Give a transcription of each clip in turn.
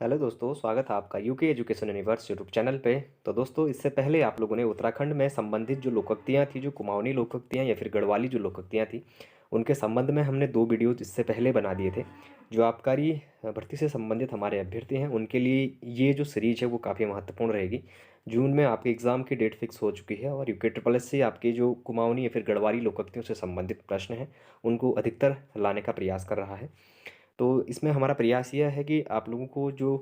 Hello दोस्तों, स्वागत है आपका UK education universe YouTube channel पे। तो दोस्तों, इससे पहले आप लोगों ने उत्तराखंड में संबंधित जो लोकोक्तियाँ थी, जो कुमाऊनी लोकोक्तियाँ या फिर गढ़वाली जो लोकोक्तियाँ थी, उनके संबंध में हमने 2 वीडियोज़ इससे पहले बना दिए थे। जो आबकारी भर्ती से संबंधित हमारे अभ्यर्थी हैं, उनके लिए ये जो सीरीज़ है वो काफ़ी महत्वपूर्ण रहेगी। जून में आपके एग्ज़ाम की डेट फिक्स हो चुकी है और यूके ट्रिपल एस से आपके जो कुमाऊनी या फिर गढ़वाली लोकोक्तियों से संबंधित प्रश्न हैं, उनको अधिकतर लाने का प्रयास कर रहा है। तो इसमें हमारा प्रयास यह है कि आप लोगों को जो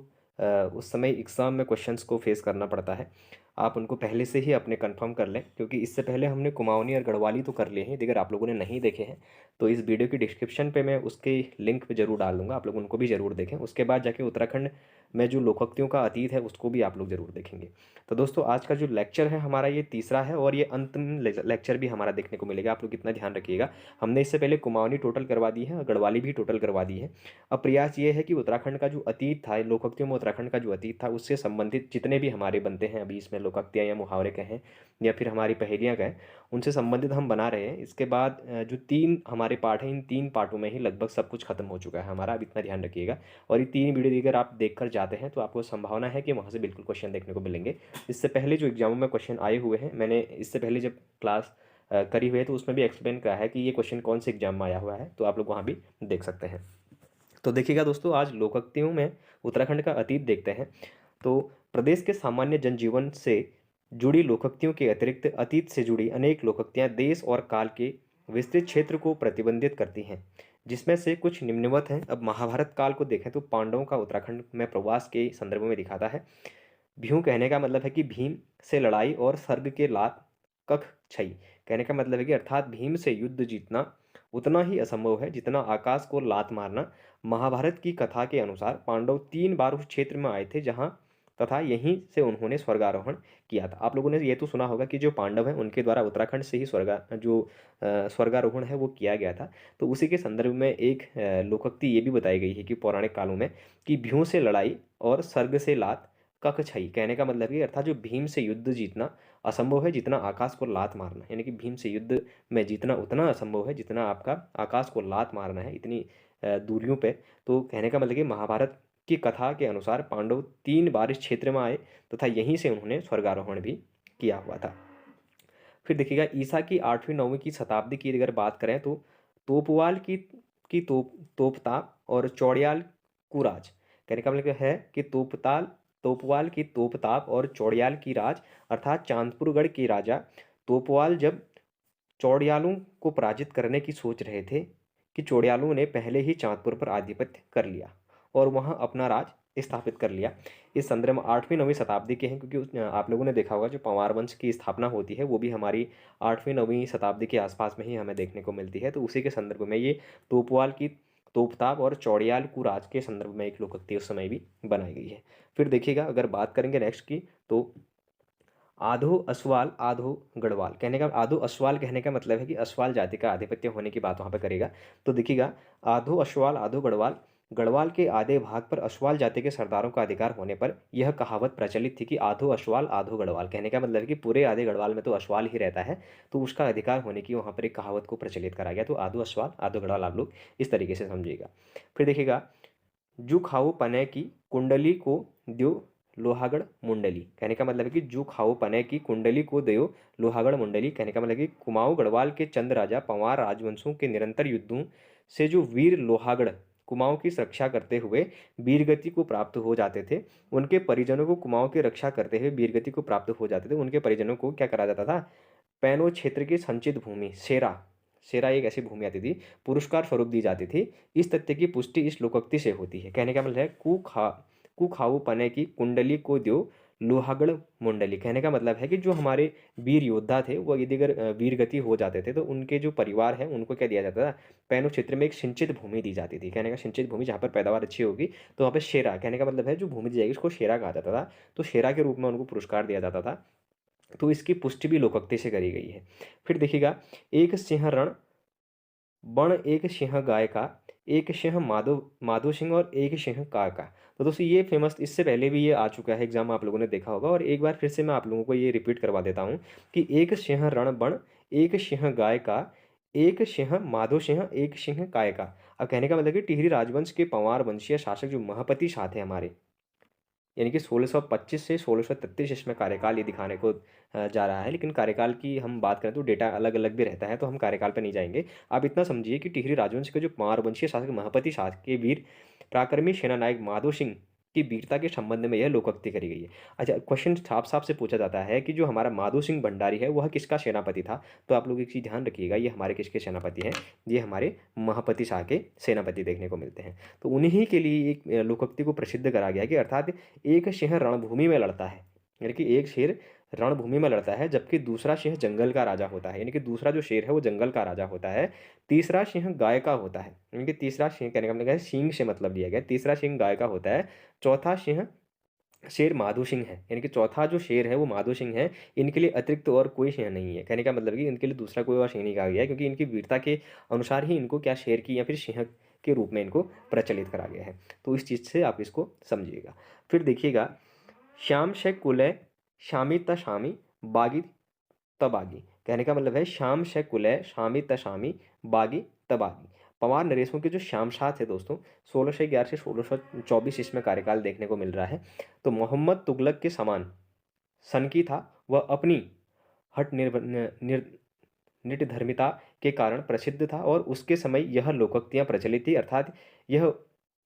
उस समय एग्ज़ाम में क्वेश्चंस को फेस करना पड़ता है, आप उनको पहले से ही अपने कंफर्म कर लें, क्योंकि इससे पहले हमने कुमाऊनी और गढ़वाली तो कर लिए हैं। अगर आप लोगों ने नहीं देखे हैं तो इस वीडियो की डिस्क्रिप्शन पे मैं उसके लिंक पे ज़रूर डाल दूँगा, आप लोग उनको भी ज़रूर देखें। उसके बाद जाके उत्तराखंड में जो लोकोक्तियों का अतीत है उसको भी आप लोग ज़रूर देखेंगे। तो दोस्तों, आज का जो लेक्चर है हमारा ये तीसरा है और ये अंतिम लेक्चर भी हमारा देखने को मिलेगा। आप लोग इतना ध्यान रखिएगा, हमने इससे पहले कुमाऊनी टोटल करवा दी है और गढ़वाली भी टोटल करवा दी है। अब प्रयास ये है कि उत्तराखंड का जो अतीत था, लोकोक्तियों में उत्तराखंड का जो अतीत था, उससे संबंधित जितने भी हमारे बनते हैं अभी इसमें लोकोक्तियाँ या मुहावरे कहें या फिर हमारी पहेलियाँ कहें, उनसे संबंधित हम बना रहे हैं। इसके बाद जो 3 हमारे पार्ट हैं, इन 3 पार्टों में ही लगभग सब कुछ खत्म हो चुका है हमारा। अब इतना ध्यान रखिएगा और ये 3 वीडियो अगर आप देखकर जाते हैं तो आपको संभावना है कि वहाँ से बिल्कुल क्वेश्चन देखने को मिलेंगे। इससे पहले जो एग्जामों में क्वेश्चन आए हुए हैं, मैंने इससे पहले जब क्लास करी हुई है तो उसमें भी एक्सप्लेन करा है कि ये क्वेश्चन कौन से एग्जाम में आया हुआ है, तो आप लोग वहाँ भी देख सकते हैं। तो देखिएगा दोस्तों, आज लोकोक्तियों में उत्तराखंड का अतीत देखते हैं। तो प्रदेश के सामान्य जनजीवन से जुड़ी लोकोक्तियों के अतिरिक्त अतीत से जुड़ी अनेक लोकोक्तियां देश और काल के विस्तृत क्षेत्र को प्रतिबंधित करती हैं, जिसमें से कुछ निम्नवत हैं। अब महाभारत काल को देखें तो पांडवों का उत्तराखंड में प्रवास के संदर्भ में दिखाता है। भ्यूं कहने का मतलब है कि भीम से लड़ाई और सर्ग के लात कख छई कहने का मतलब है कि अर्थात भीम से युद्ध जीतना उतना ही असंभव है जितना आकाश को लात मारना। महाभारत की कथा के अनुसार पांडव 3 बार उस क्षेत्र में आए थे जहां तथा यहीं से उन्होंने स्वर्गारोहण किया था। आप लोगों ने ये तो सुना होगा कि जो पांडव हैं उनके द्वारा उत्तराखंड से ही स्वर्गारोहण है वो किया गया था। तो उसी के संदर्भ में एक लोकोक्ति ये भी बताई गई है कि पौराणिक कालों में कि भ्यों से लड़ाई और सर्ग से लात ककछई कहने का मतलब ये अर्थात जो भीम से युद्ध जीतना असंभव है जितना आकाश को लात मारना, यानी कि भीम से युद्ध में जीतना उतना असंभव है जितना आपका आकाश को लात मारना है, इतनी दूरियों पे। तो कहने का मतलब कि महाभारत की कथा के अनुसार पांडव 3 बार इस क्षेत्र में आए तथा यहीं से उन्होंने स्वर्गारोहण भी किया हुआ था। फिर देखिएगा, ईसा की 8वीं 9वीं की शताब्दी की अगर बात करें तो तोपवाल की तोपताप और चौड़ियाल कुराज कहने का मतलब है कि तोपवाल की तोपताप और चौड़ियाल की राज अर्थात चांदपुरगढ़ के राजा तोपवाल जब चौड़ियालों को पराजित करने की सोच रहे थे कि चौड़ियालों ने पहले ही चांदपुर पर आधिपत्य कर लिया और वहां अपना राज स्थापित कर लिया। इस संदर्भ में 8वीं 9वीं शताब्दी के हैं, क्योंकि आप लोगों ने देखा होगा जो पंवार वंश की स्थापना होती है वो भी हमारी 8वीं 9वीं शताब्दी के आसपास में ही हमें देखने को मिलती है। तो उसी के संदर्भ में ये तोपवाल की तोपताप और चौड़ियाल कुराज के संदर्भ में एक लोकोक्ति उस समय भी बनाई गई है। फिर देखिएगा, अगर बात करेंगे नेक्स्ट की तो आधो अश्वाल आधो गढ़वाल कहने का आधो अश्वाल कहने का मतलब है कि अश्वाल जाति का आधिपत्य होने की बात वहाँ पे करेगा। तो देखिएगा, आधो अश्वाल आधो गढ़वाल, गढ़वाल के आधे भाग पर अश्वाल जाति के सरदारों का अधिकार होने पर यह कहावत प्रचलित थी कि आधो अश्वाल आधो गढ़वाल कहने का मतलब है कि पूरे आधे गढ़वाल में तो अश्वाल ही रहता है, तो उसका अधिकार होने की वहाँ पर एक कहावत को प्रचलित करा गया। तो आधो अश्वाल आधो गढ़वाल आप लोग इस तरीके से समझिएगा। फिर देखिएगा, जू खाओ पने की कुंडली को द्यो लोहागढ़ मुंडली कहने का मतलब है कि जू खाओ पने की कुंडली को दयो लोहागढ़ मुंडली कहने का मतलब है कि कुमाऊं गढ़वाल के चंद राजा पंवार राजवंशों के निरंतर युद्धों से जो वीर लोहागढ़ कुमाऊं की रक्षा करते हुए वीरगति को प्राप्त हो जाते थे, उनके परिजनों को कुमाऊं की रक्षा करते हुए वीरगति को प्राप्त हो जाते थे, उनके परिजनों को क्या करा जाता था, पैनो क्षेत्र की संचित भूमि सेरा सेरा एक ऐसी भूमि आती थी, पुरस्कार स्वरूप दी जाती थी। इस तथ्य की पुष्टि इस लोकोक्ति से होती है। कहने का मतलब है कुखाऊ पने की कुंडली को द्यो लोहागढ़ मुंडली कहने का मतलब है कि जो हमारे वीर योद्धा थे वो यदि अगर वीरगति हो जाते थे तो उनके जो परिवार है उनको क्या दिया जाता था, पैनो क्षेत्र में एक सिंचित भूमि दी जाती थी। कहने का सिंचित भूमि जहाँ पर पैदावार अच्छी होगी तो वहाँ पे शेरा कहने का मतलब है जो भूमि दी जाएगी उसको शेरा कहा जाता था, तो शेरा के रूप में उनको पुरस्कार दिया जाता था। तो इसकी पुष्टि भी लोकोक्ति से करी गई है। फिर देखिएगा, एक सिंह रण बण एक सिंह गाय का, एक सिंह माधो माधो सिंह और एक सिंह कार का। तो दोस्तों ये फेमस, इससे पहले भी ये आ चुका है एग्जाम, आप लोगों ने देखा होगा और एक बार फिर से मैं आप लोगों को ये रिपीट करवा देता हूँ कि एक सिंह रण बण एक सिंह गाय का, एक सिंह माधो सिंह एक सिंह काय का। अब कहने का मतलब कि टिहरी राजवंश के पंवार वंशीय शासक जो महपति शाह थे हमारे, यानी कि 1625 से 1633 इसमें कार्यकाल ये दिखाने को जा रहा है। लेकिन कार्यकाल की हम बात करें तो डेटा अलग अलग भी रहता है, तो हम कार्यकाल पर नहीं जाएंगे। आप इतना समझिए कि टिहरी राजवंश के जो मारवंशीय शासक महपति शासक के वीर पराक्रमी सेनानायक माधो सिंह की वीरता के संबंध में यह लोकोक्ति करी गई है। अच्छा, क्वेश्चन साफ साफ से पूछा जाता है कि जो हमारा माधो सिंह भंडारी है वह किसका सेनापति था? तो आप लोग एक चीज़ ध्यान रखिएगा, ये हमारे किसके सेनापति हैं? ये हमारे महपति शाह के सेनापति देखने को मिलते हैं। तो उन्हीं के लिए एक लोकोक्ति को प्रसिद्ध करा गया कि अर्थात एक सिंह रणभूमि में लड़ता है, यानी कि एक शेर रणभूमि में लड़ता है, जबकि दूसरा सिंह जंगल का राजा होता है, यानी कि दूसरा जो शेर है वो जंगल का राजा होता है। तीसरा सिंह गाय का होता है, यानी कि तीसरा सिंह कहने का मतलब है सिंह से मतलब लिया गया, तीसरा सिंह गाय का होता है। चौथा सिंह शेर माधो सिंह है, यानी कि चौथा जो शेर है वो माधो सिंह है। इनके लिए अतिरिक्त और कोई सिंह नहीं है, कहने का मतलब कि इनके लिए दूसरा कोई और सिंह नहीं कहा गया है, क्योंकि इनकी वीरता के अनुसार ही इनको क्या शेर की या फिर सिंह के रूप में इनको प्रचलित करा गया है। तो इस चीज़ से आप इसको समझिएगा। फिर देखिएगा, श्याम से कुलय शामी तशामी बागी तबागी, कहने का मतलब है श्याम से कुलय शामी तशामी बागी तबागी। पवार नरेशों के जो श्याम शाह थे दोस्तों, 1611 से 1624 इसमें कार्यकाल देखने को मिल रहा है। तो मोहम्मद तुगलक के समान सनकी था, वह अपनी हट निटधर्मिता के कारण प्रसिद्ध था, और उसके समय यह लोकोक्तियाँ प्रचलित थी, अर्थात यह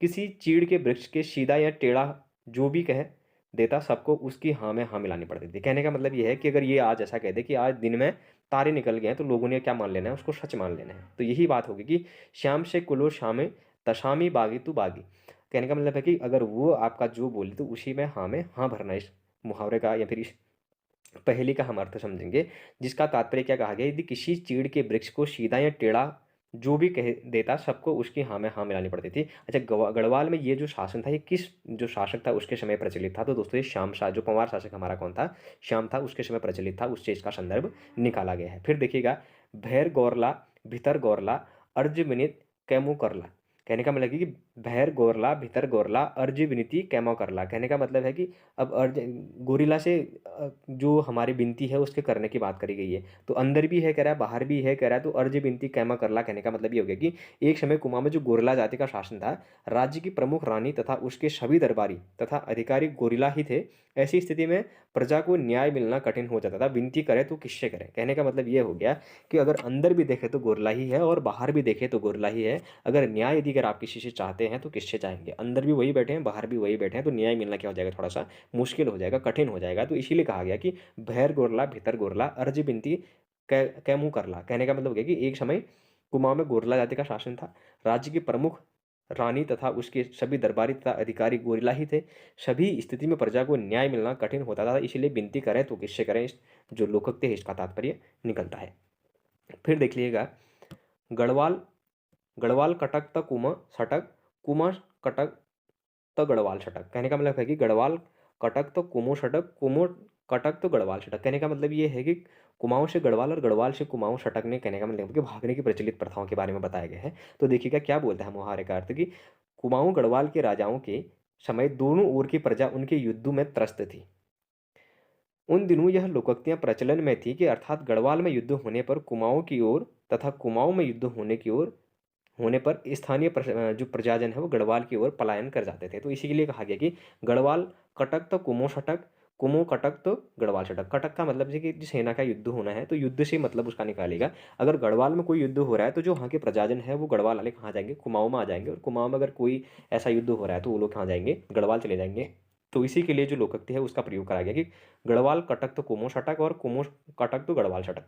किसी चीड़ के वृक्ष के सीधा या टेढ़ा जो भी कह देता सबको उसकी हाँ में हाँ मिलानी पड़ती थी। कहने का मतलब यह है कि अगर ये आज ऐसा कह दे कि आज दिन में तारे निकल गए हैं, तो लोगों ने क्या मान लेना है? उसको सच मान लेना है। तो यही बात होगी कि श्याम से कुलो श्यामे तशामी बागी तू बागी। कहने का मतलब है कि अगर वो आपका जो बोले तो उसी में हाँ भरना। इस मुहावरे का या फिर इस पहेली का हम अर्थ समझेंगे, जिसका तात्पर्य क्या कहा गया? यदि किसी चीड़ के वृक्ष को सीधा या टेढ़ा जो भी कह देता सबको उसकी हाँ में हाँ मिलानी पड़ती थी। अच्छा, गढ़वाल में ये जो शासन था ये किस जो शासक था उसके समय प्रचलित था? तो दोस्तों ये श्याम शाह, जो पंवार शासक हमारा कौन था? श्याम था, उसके समय प्रचलित था, उससे इसका संदर्भ निकाला गया है। फिर देखिएगा, भैर गौरला भितर गौरला अर्ज विनित कैमू करला। कहने का मतलब है कि भैर गौरला भितर गौरला अर्ज विनीति कैमो करला। कहने का मतलब है कि अब अर्ज गोरिल्ला से जो हमारी विनती है उसके करने की बात करी गई है। तो अंदर भी है कह रहा है, बाहर भी है कह रहा है, तो अर्ज विनती कैमा करला। कहने का मतलब ये हो गया कि एक समय कुमाऊं में जो गोरिल्ला जाति का शासन था, राज्य की प्रमुख रानी तथा उसके सभी दरबारी तथा अधिकारी गोरिल्ला ही थे। ऐसी स्थिति में प्रजा को न्याय मिलना कठिन हो जाता था, विनती करे तो किससे करे। कहने का मतलब ये हो गया कि अगर अंदर भी देखे तो गोरिल्ला ही है और बाहर भी देखे तो गोरिल्ला ही है। अगर न्याय यदि अगर आप किसी से चाहते हैं तो किससे चाहेंगे? अंदर भी वही बैठे हैं, बाहर भी वही बैठे हैं, तो न्याय मिलना क्या हो जाएगा? थोड़ा सा मुश्किल हो जाएगा, कठिन हो जाएगा। तो इसीलिए कहा गया कि भैर गोरला भितर गोरला अर्ज बिनती कैमू करला। कहने का मतलब गया कि एक समय कुमाऊं में गोरला जाति का शासन था, राज्य की प्रमुख रानी तथा उसके सभी दरबारी तथा अधिकारी गोरिल्ला ही थे। सभी स्थिति में प्रजा को न्याय मिलना कठिन होता था, इसलिए विनती करें तो किससे करें? इस जो लोकोक्ति है इसका तात्पर्य निकलता है। फिर देख लीजिएगा, गढ़वाल गढ़वाल कटक त कुमा सटक कुमा कटक तो गढ़वाल षटक। कहने का मतलब है कि गढ़वाल कटक तो कुमो षटक, कुमो कटक तो गढ़वाल षटक। कहने का मतलब ये है कि कुमाऊं से गढ़वाल और गढ़वाल से कुमाऊं षटक ने, कहने का मतलब कि भागने की प्रचलित प्रथाओं के बारे में बताया गया है। तो देखिएगा क्या बोलता है मुहावरे का अर्थ कि कुमाऊं गढ़वाल के राजाओं के समय दोनों ओर की प्रजा उनके युद्धों में त्रस्त थी। उन दिनों यह लोकोक्तियां प्रचलन में थी कि अर्थात गढ़वाल में युद्ध होने पर कुमाऊं की ओर तथा कुमाऊं में युद्ध होने पर स्थानीय जो प्रजाजन है वो गढ़वाल की ओर पलायन कर जाते थे। तो इसी के लिए कहा गया कि गढ़वाल कटक तो कुमो षटक, कुमो कटक तो गढ़वाल षटक। कटक का मतलब है कि जिस सेना का युद्ध होना है तो युद्ध से मतलब उसका निकालेगा। अगर गढ़वाल में कोई युद्ध हो रहा है तो जो वहाँ के प्रजाजन है वो गढ़वाल वाले कहाँ जाएंगे? कुमाऊं में आ जाएंगे। और कुमाऊं में अगर कोई ऐसा युद्ध हो रहा है तो वो लोग कहाँ जाएंगे? गढ़वाल चले जाएंगे। तो इसी के लिए जो लोकोक्ति है उसका प्रयोग करा गया कि गढ़वाल कटक तो कुमो षटक और कुमो कटक तो गढ़वाल षटक।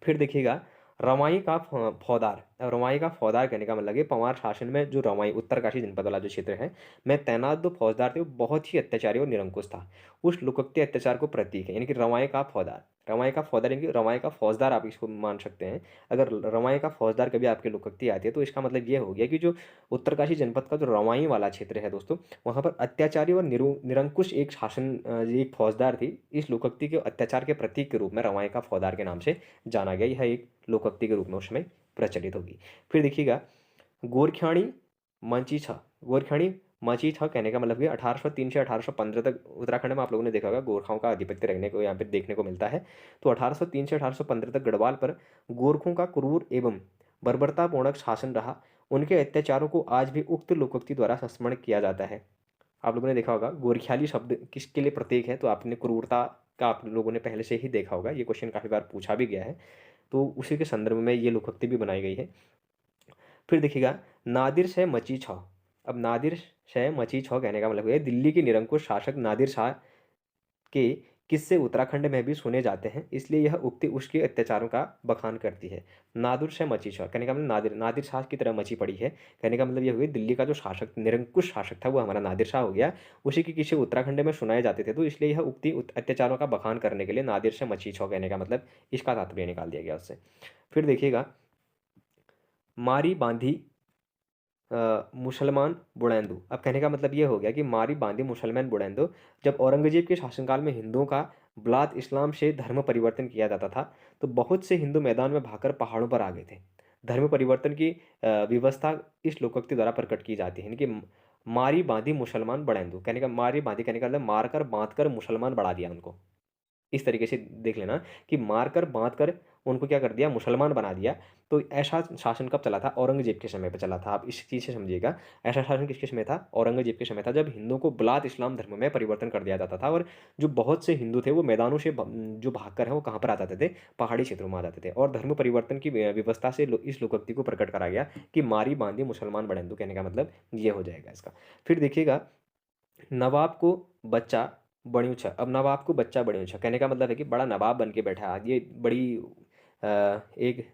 फिर देखिएगा, रवाई का फौदार। रवाई का फौदार कहने का मतलब है पंवार शासन में जो रवाई उत्तरकाशी जनपद वाला जो क्षेत्र है में तैनात जो फौजदार थे वो बहुत ही अत्याचारी और निरंकुश था। उस लोकोक्ति अत्याचार को प्रतीक है, यानी कि रवाई का फौदार। रवाई का फौदार यानी कि रवाई का फौजदार आप इसको मान सकते हैं। अगर रवाई का फौजदार कभी आपके लोकोक्ति आती है तो इसका मतलब ये हो गया कि जो उत्तरकाशी जनपद का जो रवाई वाला क्षेत्र है दोस्तों, वहाँ पर अत्याचारी और निरंकुश एक शासन एक फौजदार थी। इस लोकोक्ति के अत्याचार के प्रतीक के रूप में रवाई का फौजदार के नाम से जाना गया। यह एक लोकोक्ति के रूप में उस समय प्रचलित होगी। फिर देखिएगा, गोरख्याणी मंची छा। गोरख्याणी मंची छा कहने का मतलब कि 1803 से 1815 तक उत्तराखंड में आप लोगों ने देखा होगा गोरखाओं का आधिपत्य रहने को यहाँ पे देखने को मिलता है। तो 1803 से 1815 तक गढ़वाल पर गोरखों का क्रूर एवं बर्बरतापूर्ण शासन रहा। उनके अत्याचारों को आज भी उक्त लोकोक्ति द्वारा संस्मरण किया जाता है। आप लोगों ने देखा होगा गोरखियाली शब्द किसके लिए प्रतीक है, तो आपने क्रूरता का आप लोगों ने पहले से ही देखा होगा, ये क्वेश्चन काफ़ी बार पूछा भी गया है, तो उसी के संदर्भ में ये लोकोक्ति भी बनाई गई है। फिर देखिएगा नादिर शाह मची छौ। अब नादिर शाह मची छौ कहने का मतलब है दिल्ली के निरंकुश शासक नादिर शाह के किस्से उत्तराखंड में भी सुने जाते हैं, इसलिए यह उक्ति उसके अत्याचारों का बखान करती है। नादिर शाह मची छौ कहने का मतलब नादिर नादिर शाह की तरह मची पड़ी है, कहने का मतलब यह हुई दिल्ली का जो शासक निरंकुश शासक था वो हमारा नादिर शाह हो गया, उसी के किस्से उत्तराखंड में सुनाए जाते थे, तो इसलिए यह उक्ति अत्याचारों का बखान करने के लिए नादिर शाह मची छौ कहने का मतलब इसका तात्पर्य निकाल दिया गया उससे। फिर देखिएगा मारी बांधी मुसलमान बुड़ैंदू। अब कहने का मतलब ये हो गया कि मारी बांधी मुसलमान बुड़ैंदू, जब औरंगजेब के शासनकाल में हिंदुओं का ब्लात इस्लाम से धर्म परिवर्तन किया जाता था, तो बहुत से हिंदू मैदान में भागकर पहाड़ों पर आ गए थे। धर्म परिवर्तन की व्यवस्था इस लोकोक्ति द्वारा प्रकट की जाती है, यानी कि मारी बांधी मुसलमान बुड़ैंदू कहने का मारी बांधी कहने का मतलब मारकर बांध कर मुसलमान बढ़ा दिया उनको। इस तरीके से देख लेना कि मारकर बांधकर उनको क्या कर दिया, मुसलमान बना दिया। तो ऐसा शासन कब चला था, औरंगजेब के समय पे चला था। आप इस चीज़ से समझिएगा, ऐसा शासन किसके समय था, औरंगजेब के समय था, जब हिंदुओं को बिलात इस्लाम धर्म में परिवर्तन कर दिया जाता था, और जो बहुत से हिंदू थे वो मैदानों से जो भागकर हैं वो कहाँ पर आ जाते थे, पहाड़ी क्षेत्रों में आ जाते थे, और धर्म परिवर्तन की व्यवस्था से इस लोकोक्ति को प्रकट करा गया कि मारी बांधी मुसलमान बढ़ेंदू, कहने का मतलब ये हो जाएगा इसका। फिर देखिएगा नवाब को बच्चा बड़्यूं छ। अब नवाब को बच्चा बड़्यूं छ कहने का मतलब है कि बड़ा नवाब बन के बैठा है। ये बड़ी एक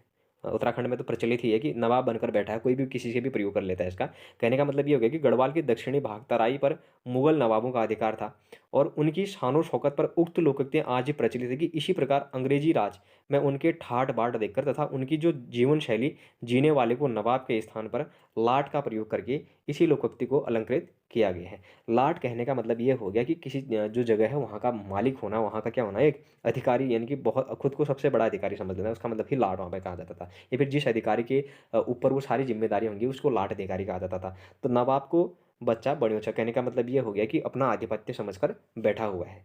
उत्तराखंड में तो प्रचलित ही है कि नवाब बनकर बैठा है, कोई भी किसी से भी प्रयोग कर लेता है इसका। कहने का मतलब ये हो गया कि गढ़वाल के दक्षिणी भाग तराई पर मुगल नवाबों का अधिकार था, और उनकी शान शौकत पर उक्त लोकोक्तियाँ आज भी प्रचलित है कि इसी प्रकार अंग्रेजी राज में उनके ठाट बाट देखकर तथा उनकी जो जीवन शैली जीने वाले को नवाब के स्थान पर लाट का प्रयोग करके इसी लोकोक्ति को अलंकृत किया गया है। लाट कहने का मतलब ये हो गया कि किसी जो जगह है वहाँ का मालिक होना, वहाँ का क्या होना, एक अधिकारी, यानी कि बहुत खुद को सबसे बड़ा अधिकारी समझ लेना, उसका मतलब ही लाट वहाँ पे कहा जाता था, या फिर जिस अधिकारी के ऊपर वो सारी जिम्मेदारी होंगी उसको लाट अधिकारी कहा जाता था। तो नवाब को बच्चा बड़्योचा कहने का मतलब ये हो गया कि अपना आधिपत्य समझकर बैठा हुआ है।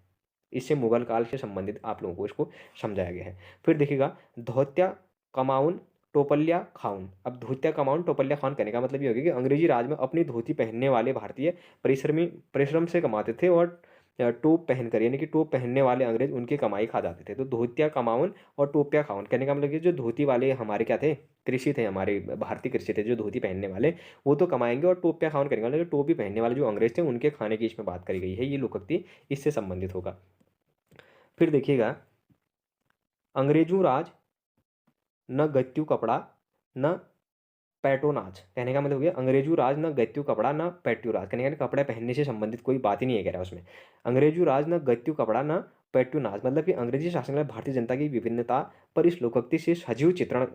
इससे मुगल काल से संबंधित आप लोगों को इसको समझाया गया है। फिर देखिएगा धोत्या कमाउन टोपल्या खाउन। अब धोतिया कमाउन टोपल्या खाउन कहने का मतलब ये हो गया कि अंग्रेजी राज में अपनी धोती पहनने वाले भारतीय परिश्रम से कमाते थे, और टोप पहनकर, यानी कि टोप पहनने वाले अंग्रेज उनकी कमाई खा जाते थे। तो धोतिया कमाउन और टोपिया खाउन कहने का मतलब कि जो धोती वाले हमारे क्या थे, कृषि थे, हमारे भारतीय कृषि थे, जो धोती पहनने वाले वो तो कमाएंगे, और टोपिया खाउन करेंगे, मतलब टोपी पहनने वाले जो अंग्रेज थे उनके खाने की इसमें बात करी गई है। ये लोकोक्ति इससे संबंधित होगा। फिर देखिएगा अंग्रेजों राज न गत्यु कपड़ा न पैटो नाच। कहने का मतलब हो गया अंग्रेजू राज न गत्यु कपड़ा न पैट्यू राज, कहने का कपड़े पहनने से संबंधित कोई बात ही नहीं है कह रहा है उसमें। अंग्रेजू राज न गत्यु कपड़ा न पैट्यू नाच, मतलब कि अंग्रेजी शासन में भारतीय जनता की विभिन्नता पर इस लोकोक्ति से सजीव चित्रण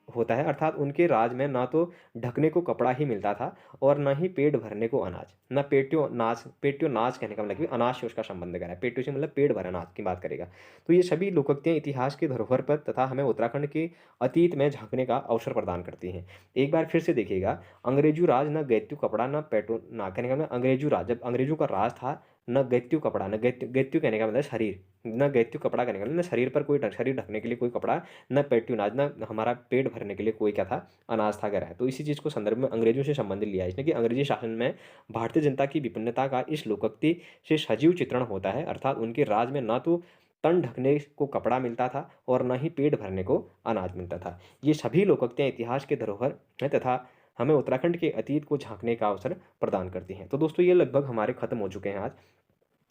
होता है, अर्थात उनके राज में ना तो ढकने को कपड़ा ही मिलता था और ना ही पेट भरने को अनाज। ना पेट्यो नाच, पेट्यो नाच कहने का मतलब कि अनाज से उसका संबंध करा है, पेट्यो से मतलब पेट भर अनाज की बात करेगा। तो ये सभी लोकोक्तियाँ इतिहास के धरोहर पर तथा हमें उत्तराखंड के अतीत में झांकने का अवसर प्रदान करती हैं। एक बार फिर से देखिएगा अंग्रेजू राज न गैत्यू कपड़ा न पेटो ना, कहने का मतलब अंग्रेजू राज, जब अंग्रेजों का राज था, न गैत्यू कपड़ा, न गैत्यू कहने का मतलब शरीर, न गैत्यू कपड़ा कहने का मतलब न शरीर पर कोई शरीर ढकने के लिए कोई कपड़ा, न पेट्यू नाज, न हमारा पेट भरने के लिए कोई क्या था, अनाज था, कह तो इसी चीज़ को संदर्भ में अंग्रेजों से संबंधित लिया है इसने कि अंग्रेजी शासन में भारतीय जनता की विभिन्नता का इस लोकोक्ति से सजीव चित्रण होता है, अर्थात उनके राज में न तो तन ढकने को कपड़ा मिलता था और न ही पेट भरने को अनाज मिलता था। ये सभी लोकोक्तियाँ इतिहास के धरोहर हैं तथा हमें उत्तराखंड के अतीत को झांकने का अवसर प्रदान करती हैं। तो दोस्तों ये लगभग हमारे खत्म हो चुके हैं आज।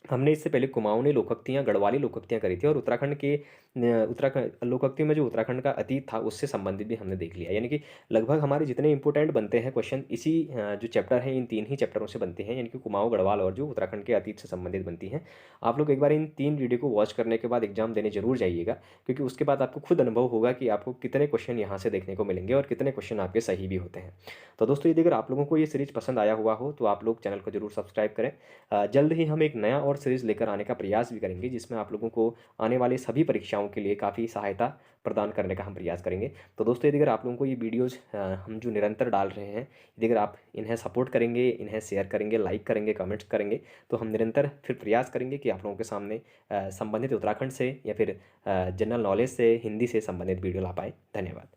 हमने इससे पहले कुमाऊनी लोकोक्तियाँ, गढ़वाली लोकोक्तियाँ करी थी, और उत्तराखंड के उत्तराखंड लोकोक्तियों में जो उत्तराखंड का अतीत था उससे संबंधित भी हमने देख लिया। यानी कि लगभग हमारे जितने इंपॉर्टेंट बनते हैं क्वेश्चन इसी जो चैप्टर हैं इन 3 ही चैप्टरों से बनते हैं, यानी कि कुमाऊँ, गढ़वाल और जो उत्तराखंड के अतीत से संबंधित बनती हैं। आप लोग एक बार इन 3 वीडियो को वॉच करने के बाद एग्जाम देने जरूर जाइएगा, क्योंकि उसके बाद आपको खुद अनुभव होगा कि आपको कितने क्वेश्चन यहाँ से देखने को मिलेंगे और कितने क्वेश्चन आपके सही भी होते हैं। तो दोस्तों यदि अगर आप लोगों को ये सीरीज पसंद आया हुआ हो तो आप लोग चैनल को जरूर सब्सक्राइब करें। जल्द ही हम एक नया और सीरीज़ लेकर आने का प्रयास भी करेंगे, जिसमें आप लोगों को आने वाली सभी परीक्षाओं के लिए काफ़ी सहायता प्रदान करने का हम प्रयास करेंगे। तो दोस्तों यदि अगर आप लोगों को ये वीडियोज़ हम जो निरंतर डाल रहे हैं, यदि अगर आप इन्हें सपोर्ट करेंगे, इन्हें शेयर करेंगे, लाइक करेंगे, कमेंट्स करेंगे, तो हम निरंतर फिर प्रयास करेंगे कि आप लोगों के सामने संबंधित उत्तराखंड से या फिर जनरल नॉलेज से, हिंदी से संबंधित वीडियो ला पाए। धन्यवाद।